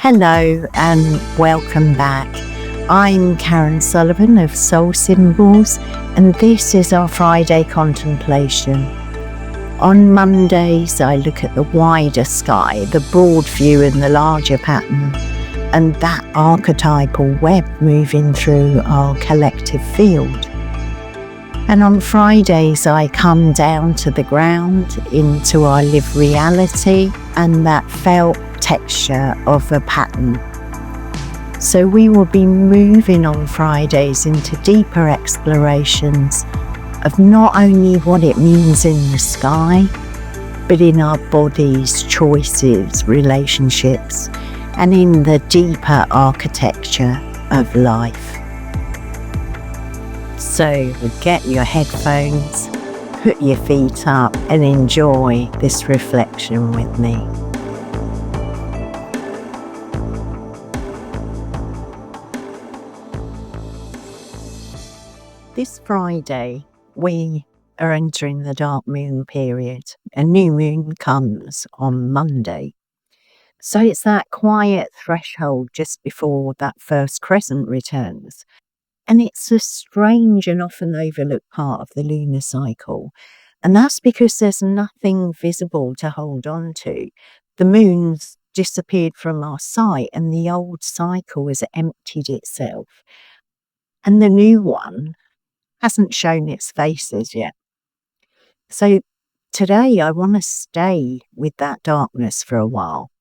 Hello and welcome back. I'm Karen Sullivan of Soul Symbols, and this is our Friday contemplation. On Mondays, I look at the wider sky, the broad view and the larger pattern, and that archetypal web moving through our collective field. And on Fridays, I come down to the ground, into our lived reality and that felt texture of a pattern. So we will be moving on Fridays into deeper explorations of not only what it means in the sky, but in our bodies, choices, relationships, and in the deeper architecture of life. So get your headphones, put your feet up, and enjoy this reflection with me. This Friday, we are entering the dark moon period. A new moon comes on Monday. So it's that quiet threshold just before that first crescent returns. And it's a strange and often overlooked part of the lunar cycle. And that's because there's nothing visible to hold on to. The moon's disappeared from our sight and the old cycle has emptied itself. And the new one hasn't shown its faces yet. So today I want to stay with that darkness for a while.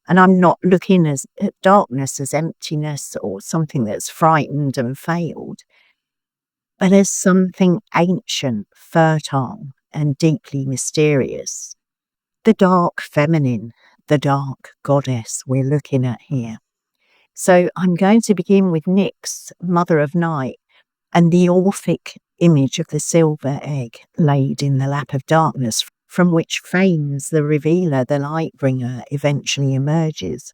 And I'm not looking at darkness as emptiness or something that's frightened and failed, but as something ancient, fertile, and deeply mysterious. The dark feminine, the dark goddess we're looking at here. So I'm going to begin with Nyx, Mother of Night, and the Orphic image of the silver egg laid in the lap of darkness, from which Phanes, the revealer, the light bringer, eventually emerges.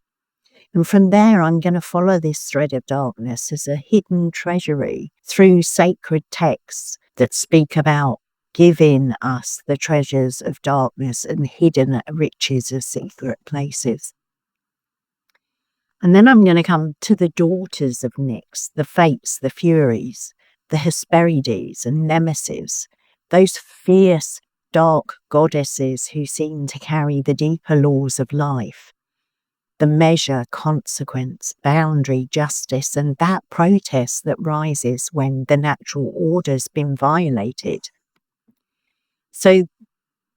And from there, I'm going to follow this thread of darkness as a hidden treasury through sacred texts that speak about giving us the treasures of darkness and hidden riches of secret places. And then I'm going to come to the daughters of Nyx, the Fates, the Furies, the Hesperides and Nemesis, those fierce, dark goddesses who seem to carry the deeper laws of life, the measure, consequence, boundary, justice, and that protest that rises when the natural order's been violated. So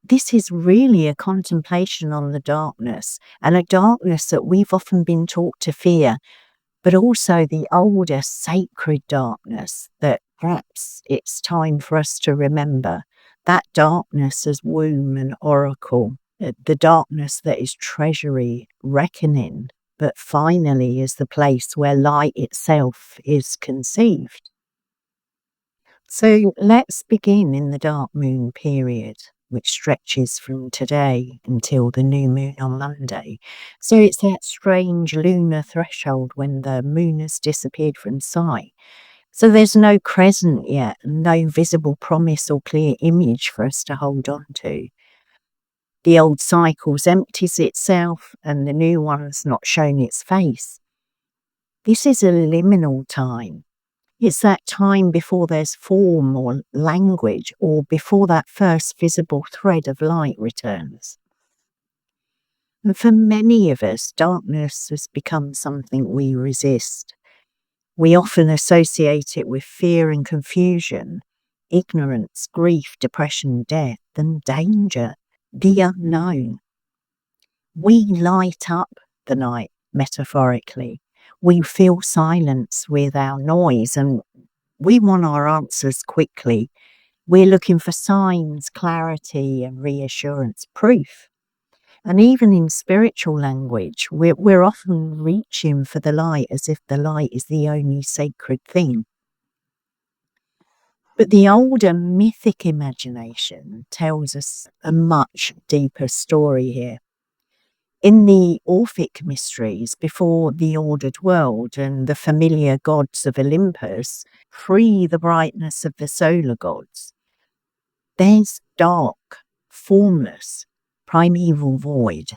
this is really a contemplation on the darkness, and a darkness that we've often been taught to fear, but also the older sacred darkness that perhaps it's time for us to remember. That darkness as womb and oracle, the darkness that is treasury, reckoning, but finally is the place where light itself is conceived. So let's begin in the dark moon period, which stretches from today until the new moon on Monday. So it's that strange lunar threshold when the moon has disappeared from sight. So there's no crescent yet, no visible promise or clear image for us to hold on to. The old cycle's empties itself and the new one's not shown its face. This is a liminal time. It's that time before there's form or language, or before that first visible thread of light returns. And for many of us, darkness has become something we resist. We often associate it with fear and confusion, ignorance, grief, depression, death, and danger, the unknown. We light up the night, metaphorically. We fill silence with our noise, and we want our answers quickly. We're looking for signs, clarity, and reassurance, proof. And even in spiritual language, we're often reaching for the light as if the light is the only sacred thing. But the older mythic imagination tells us a much deeper story here. In the Orphic Mysteries, before the ordered world and the familiar gods of Olympus free the brightness of the solar gods, there's dark, formless, primeval void.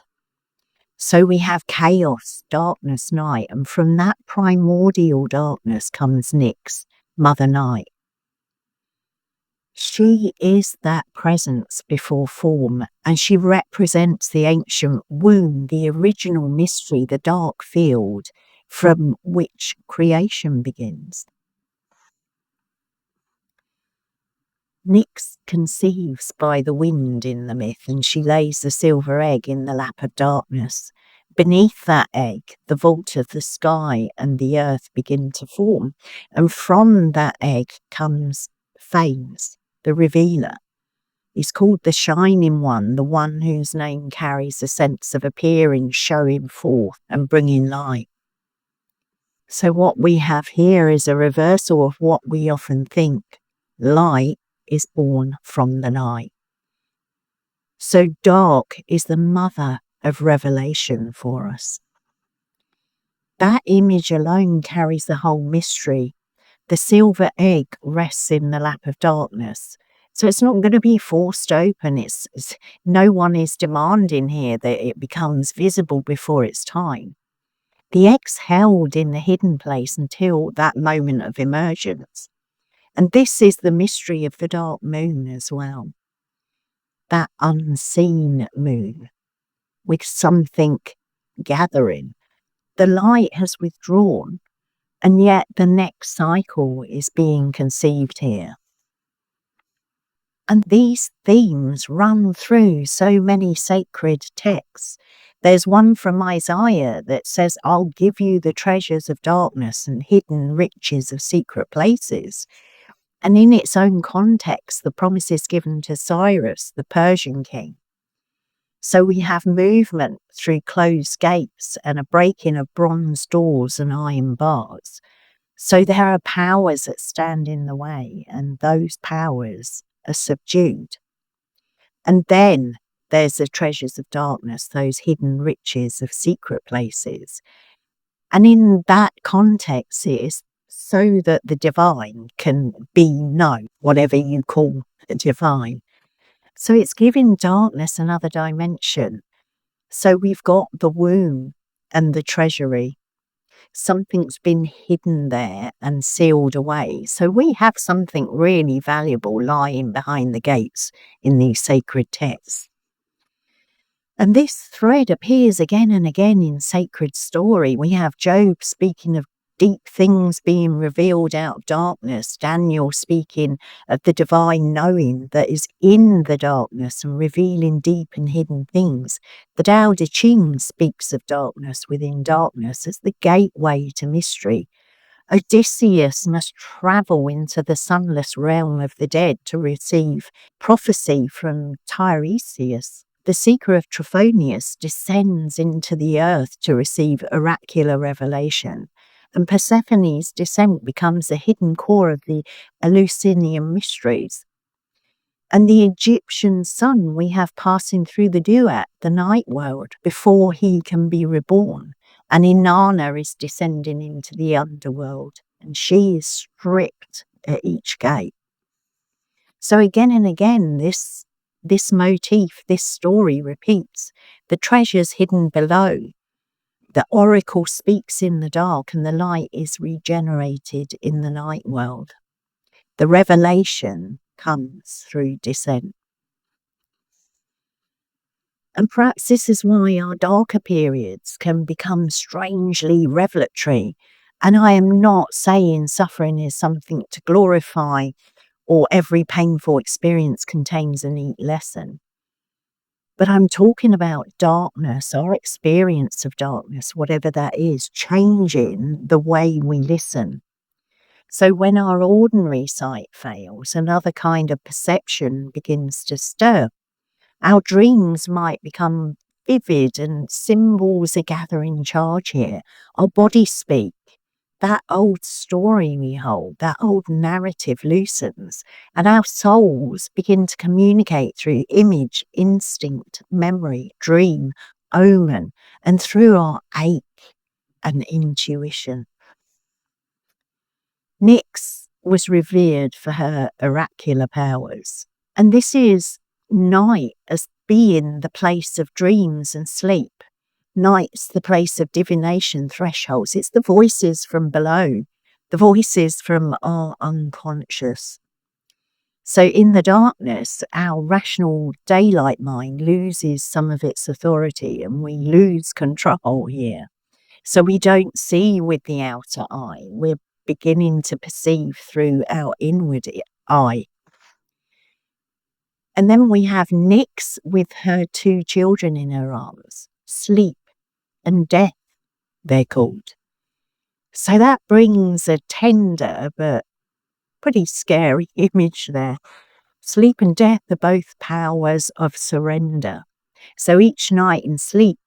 So we have chaos, darkness, night, and from that primordial darkness comes Nyx, Mother Night. She is that presence before form, and she represents the ancient womb, the original mystery, the dark field from which creation begins. Nyx conceives by the wind in the myth, and she lays the silver egg in the lap of darkness. Beneath that egg, the vault of the sky and the earth begin to form, and from that egg comes Phanes, the revealer. He's called the Shining One, the one whose name carries a sense of appearing, showing forth, and bringing light. So what we have here is a reversal of what we often think. Light is born from the night. So dark is the mother of revelation for us. That image alone carries the whole mystery. The silver egg rests in the lap of darkness. So it's not going to be forced open. No one is demanding here that it becomes visible before its time. The egg's held in the hidden place until that moment of emergence. And this is the mystery of the dark moon as well. That unseen moon with something gathering. The light has withdrawn, and yet the next cycle is being conceived here. And these themes run through so many sacred texts. There's one from Isaiah that says, I'll give you the treasures of darkness and hidden riches of secret places. And in its own context, the promise is given to Cyrus, the Persian king. So we have movement through closed gates and a breaking of bronze doors and iron bars. So there are powers that stand in the way, and those powers are subdued. And then there's the treasures of darkness, those hidden riches of secret places. And in that context, it is so that the divine can be known, whatever you call the divine. So it's giving darkness another dimension. So we've got the womb and the treasury. Something's been hidden there and sealed away. So we have something really valuable lying behind the gates in these sacred texts. And this thread appears again and again in sacred story. We have Job speaking of deep things being revealed out of darkness, Daniel speaking of the divine knowing that is in the darkness and revealing deep and hidden things. The Tao Te Ching speaks of darkness within darkness as the gateway to mystery. Odysseus must travel into the sunless realm of the dead to receive prophecy from Tiresias. The seeker of Trophonius descends into the earth to receive oracular revelation, and Persephone's descent becomes the hidden core of the Eleusinian mysteries. And the Egyptian sun we have passing through the duat, the night world, before he can be reborn. And Inanna is descending into the underworld, and she is stripped at each gate. So again and again, this motif, this story repeats. The treasures hidden below. The oracle speaks in the dark, and the light is regenerated in the night world. The revelation comes through descent. And perhaps this is why our darker periods can become strangely revelatory. And I am not saying suffering is something to glorify, or every painful experience contains a neat lesson. But I'm talking about darkness, our experience of darkness, whatever that is, changing the way we listen. So when our ordinary sight fails, another kind of perception begins to stir. Our dreams might become vivid and symbols are gathering charge here. Our bodies speak. That old story we hold, that old narrative loosens, and our souls begin to communicate through image, instinct, memory, dream, omen, and through our ache and intuition. Nyx was revered for her oracular powers, and this is night as being the place of dreams and sleep. Night's the place of divination thresholds. It's the voices from below, the voices from our unconscious. So in the darkness, our rational daylight mind loses some of its authority and we lose control here. So we don't see with the outer eye. We're beginning to perceive through our inward eye. And then we have Nyx with her 2 children in her arms. Sleep and death, they're called. So that brings a tender but pretty scary image there. Sleep and death are both powers of surrender. So each night in sleep,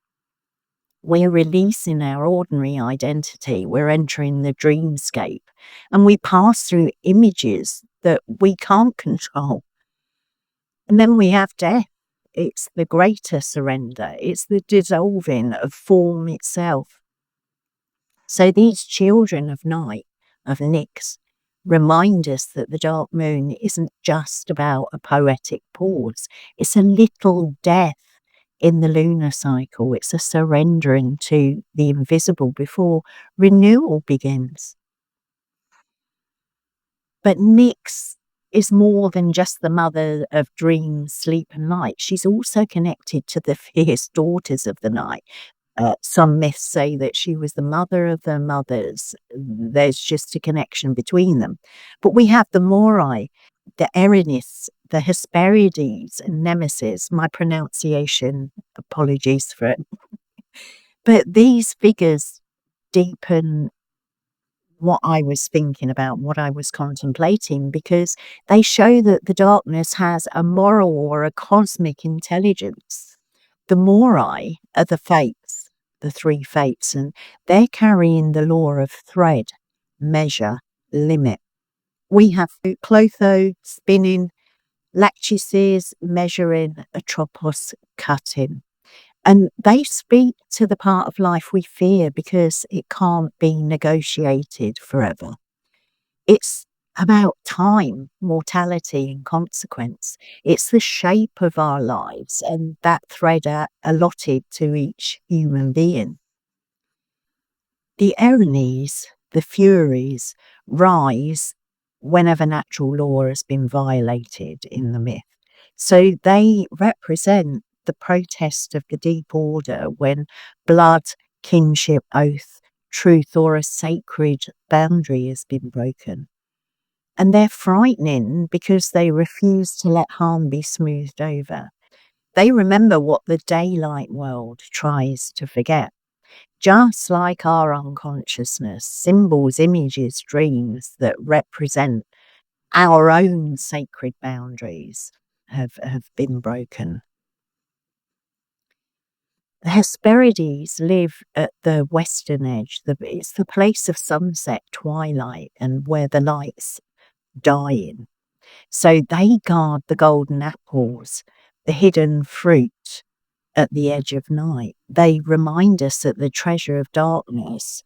we're releasing our ordinary identity. We're entering the dreamscape and we pass through images that we can't control. And then we have death. It's the greater surrender. It's the dissolving of form itself. So these children of night, of Nyx, remind us that the dark moon isn't just about a poetic pause. It's a little death in the lunar cycle. It's a surrendering to the invisible before renewal begins. But Nyx is more than just the mother of dreams, sleep and light. She's also connected to the fierce daughters of the night. Some myths say that she was the mother of their mothers. There's just a connection between them. But we have the Morai, the Erinis, the Hesperides and Nemesis. My pronunciation, apologies for it. But these figures deepen what I was thinking about, what I was contemplating, because they show that the darkness has a moral or a cosmic intelligence. The Morai are the fates, the 3 fates, and they're carrying the law of thread, measure, limit. We have Clotho, spinning, Lachesis, measuring, Atropos, cutting. And they speak to the part of life we fear because it can't be negotiated forever. It's about time, mortality and consequence. It's the shape of our lives and that thread allotted to each human being. The Erinyes, the Furies, rise whenever natural law has been violated in the myth. So they represent the protest of the deep order when blood, kinship, oath, truth, or a sacred boundary has been broken. And they're frightening because they refuse to let harm be smoothed over. They remember what the daylight world tries to forget. Just like our unconsciousness, symbols, images, dreams that represent our own sacred boundaries have been broken. The Hesperides live at the western edge. It's the place of sunset, twilight, and where the light's dying. So they guard the golden apples, the hidden fruit at the edge of night. They remind us that the treasure of darkness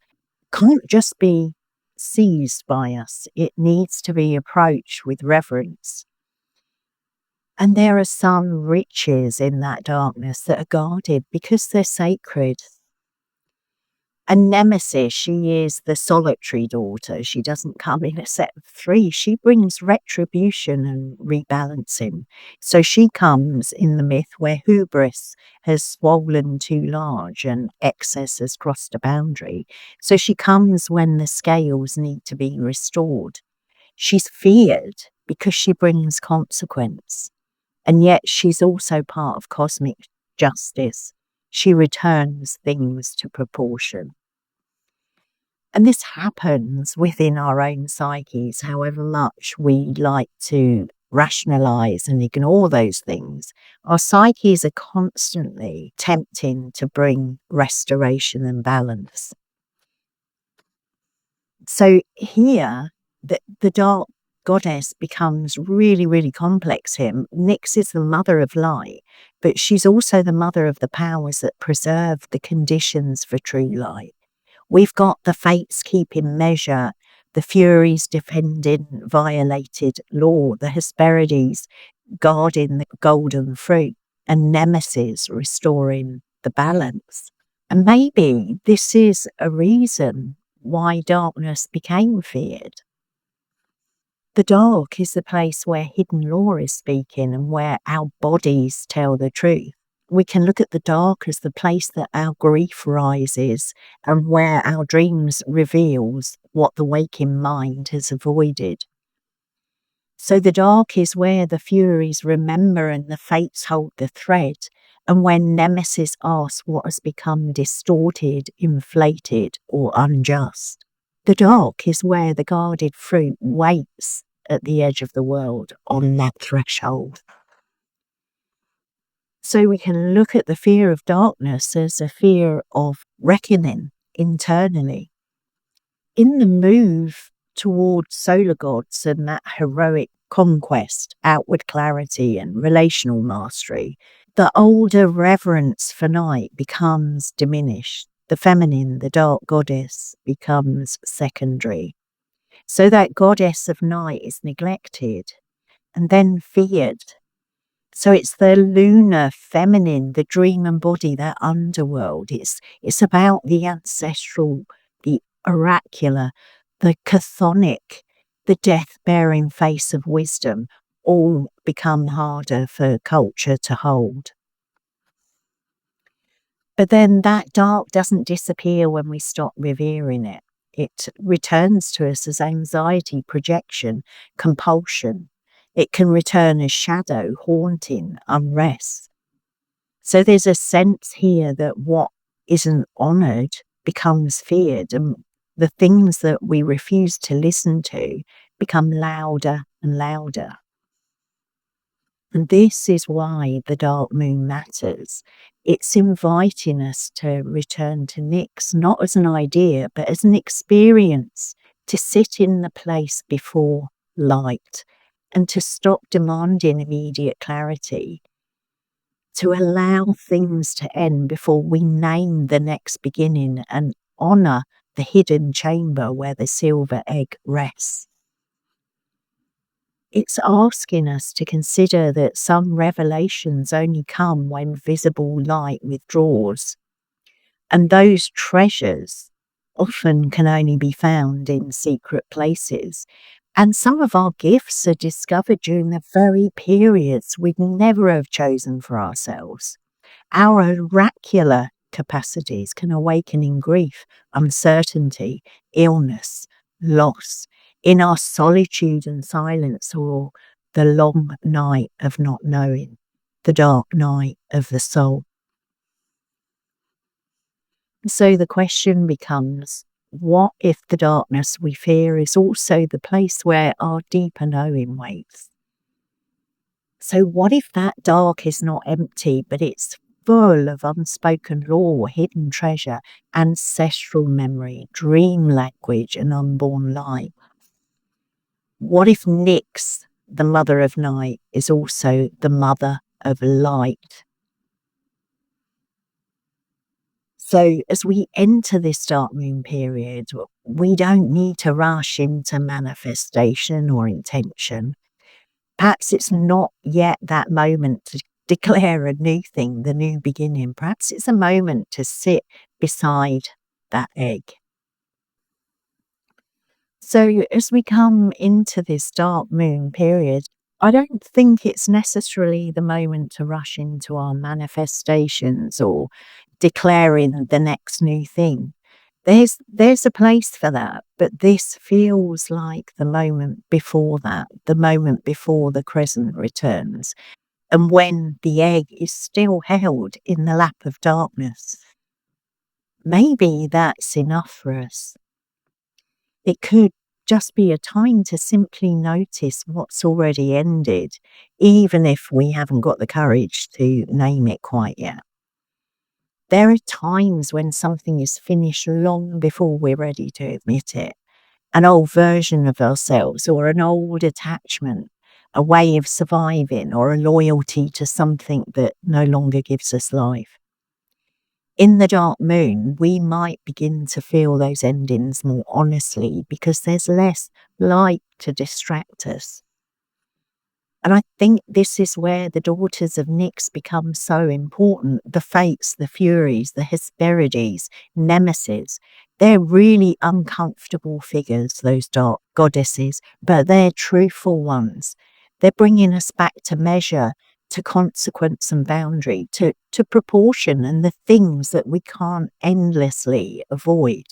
can't just be seized by us. It needs to be approached with reverence. And there are some riches in that darkness that are guarded because they're sacred. And Nemesis, she is the solitary daughter. She doesn't come in a set of 3. She brings retribution and rebalancing. So she comes in the myth where hubris has swollen too large and excess has crossed a boundary. So she comes when the scales need to be restored. She's feared because she brings consequence. And yet she's also part of cosmic justice. She returns things to proportion. And this happens within our own psyches, however much we like to rationalize and ignore those things. Our psyches are constantly tempting to bring restoration and balance. So here, the dark goddess becomes really, really complex here. Nyx is the mother of light, but she's also the mother of the powers that preserve the conditions for true light. We've got the fates keeping measure, the Furies defending violated law, the Hesperides guarding the golden fruit, and Nemesis restoring the balance. And maybe this is a reason why darkness became feared. The dark is the place where hidden law is speaking and where our bodies tell the truth. We can look at the dark as the place that our grief rises and where our dreams reveals what the waking mind has avoided. So the dark is where the Furies remember and the fates hold the thread, and when Nemesis asks what has become distorted, inflated, or unjust. The dark is where the guarded fruit waits at the edge of the world on that threshold. So we can look at the fear of darkness as a fear of reckoning internally. In the move towards solar gods and that heroic conquest, outward clarity and relational mastery, the older reverence for night becomes diminished. The feminine, the dark goddess, becomes secondary. So that goddess of night is neglected and then feared. So it's the lunar feminine, the dream and body, that underworld. It's about the ancestral, the oracular, the chthonic, the death-bearing face of wisdom, all become harder for culture to hold. But then that dark doesn't disappear when we stop revering it. It returns to us as anxiety, projection, compulsion. It can return as shadow, haunting, unrest. So there's a sense here that what isn't honoured becomes feared, and the things that we refuse to listen to become louder and louder. And this is why the dark moon matters. It's inviting us to return to Nyx, not as an idea, but as an experience, to sit in the place before light and to stop demanding immediate clarity, to allow things to end before we name the next beginning and honour the hidden chamber where the silver egg rests. It's asking us to consider that some revelations only come when visible light withdraws, and those treasures often can only be found in secret places. And some of our gifts are discovered during the very periods we'd never have chosen for ourselves. Our oracular capacities can awaken in grief, uncertainty, illness, loss, in our solitude and silence, or the long night of not knowing, the dark night of the soul. So the question becomes, what if the darkness we fear is also the place where our deeper knowing waits? So what if that dark is not empty, but it's full of unspoken law, hidden treasure, ancestral memory, dream language, and unborn life? What if Nyx, the mother of night, is also the mother of light? So as we enter this dark moon period, we don't need to rush into manifestation or intention. Perhaps it's not yet that moment to declare a new thing, the new beginning. Perhaps it's a moment to sit beside that egg. So as we come into this dark moon period, I don't think it's necessarily the moment to rush into our manifestations or declaring the next new thing. There's a place for that, but this feels like the moment before that, the moment before the crescent returns, and when the egg is still held in the lap of darkness. Maybe that's enough for us. It could just be a time to simply notice what's already ended, even if we haven't got the courage to name it quite yet. There are times when something is finished long before we're ready to admit it. An old version of ourselves, or an old attachment, a way of surviving, or a loyalty to something that no longer gives us life. In the dark moon, we might begin to feel those endings more honestly because there's less light to distract us. And I think this is where the daughters of Nyx become so important. The Fates, the Furies, the Hesperides, Nemesis. They're really uncomfortable figures, those dark goddesses, but they're truthful ones. They're bringing us back to measure, to consequence and boundary, to proportion and the things that we can't endlessly avoid.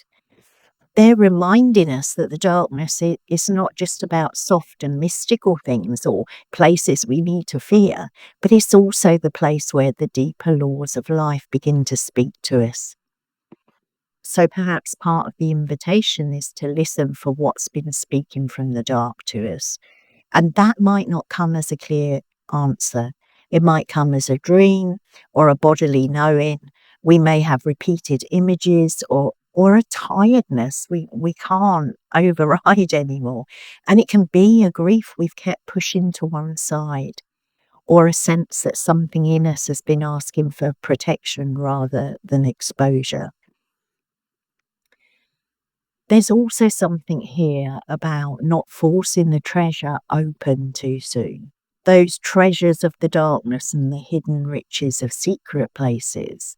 They're reminding us that the darkness is not just about soft and mystical things or places we need to fear, but it's also the place where the deeper laws of life begin to speak to us. So perhaps part of the invitation is to listen for what's been speaking from the dark to us. And that might not come as a clear answer. It might come as a dream or a bodily knowing. We may have repeated images or a tiredness we can't override anymore. And it can be a grief we've kept pushing to one side, or a sense that something in us has been asking for protection rather than exposure. There's also something here about not forcing the treasure open too soon. Those treasures of the darkness and the hidden riches of secret places.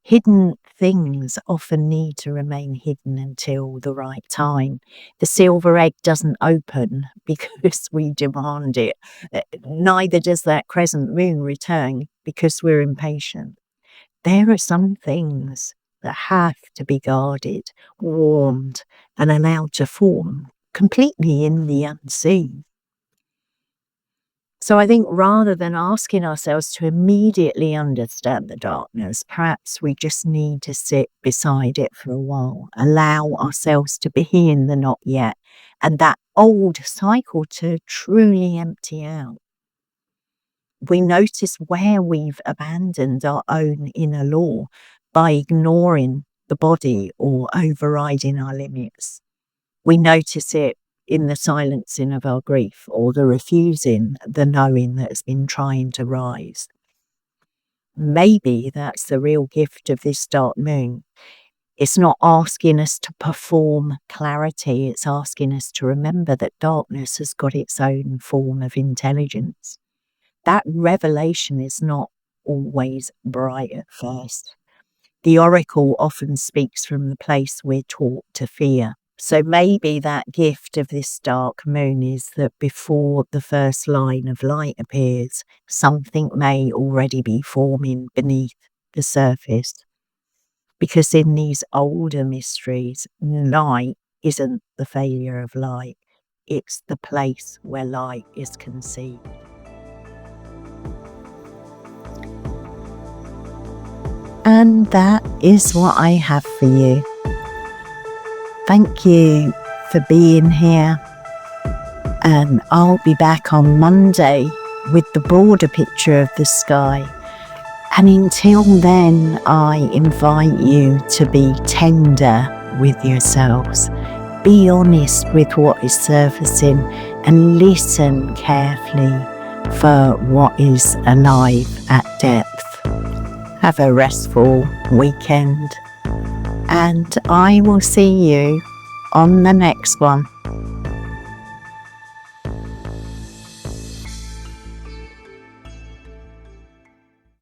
Hidden things often need to remain hidden until the right time. The silver egg doesn't open because we demand it. Neither does that crescent moon return because we're impatient. There are some things that have to be guarded, warmed, and allowed to form completely in the unseen. So I think rather than asking ourselves to immediately understand the darkness, perhaps we just need to sit beside it for a while, allow ourselves to be in the not yet, and that old cycle to truly empty out. We notice where we've abandoned our own inner law by ignoring the body or overriding our limits. We notice it in the silencing of our grief or the refusing the knowing that has been trying to rise. Maybe that's the real gift of this dark moon. It's not asking us to perform clarity, it's asking us to remember that darkness has got its own form of intelligence. That revelation is not always bright at first. The oracle often speaks from the place we're taught to fear. So maybe that gift of this dark moon is that before the first line of light appears, something may already be forming beneath the surface. Because in these older mysteries, night isn't the failure of light. It's the place where light is conceived. And that is what I have for you. Thank you for being here. And I'll be back on Monday with the broader picture of the sky. And until then, I invite you to be tender with yourselves. Be honest with what is surfacing and listen carefully for what is alive at depth. Have a restful weekend, and I will see you on the next one.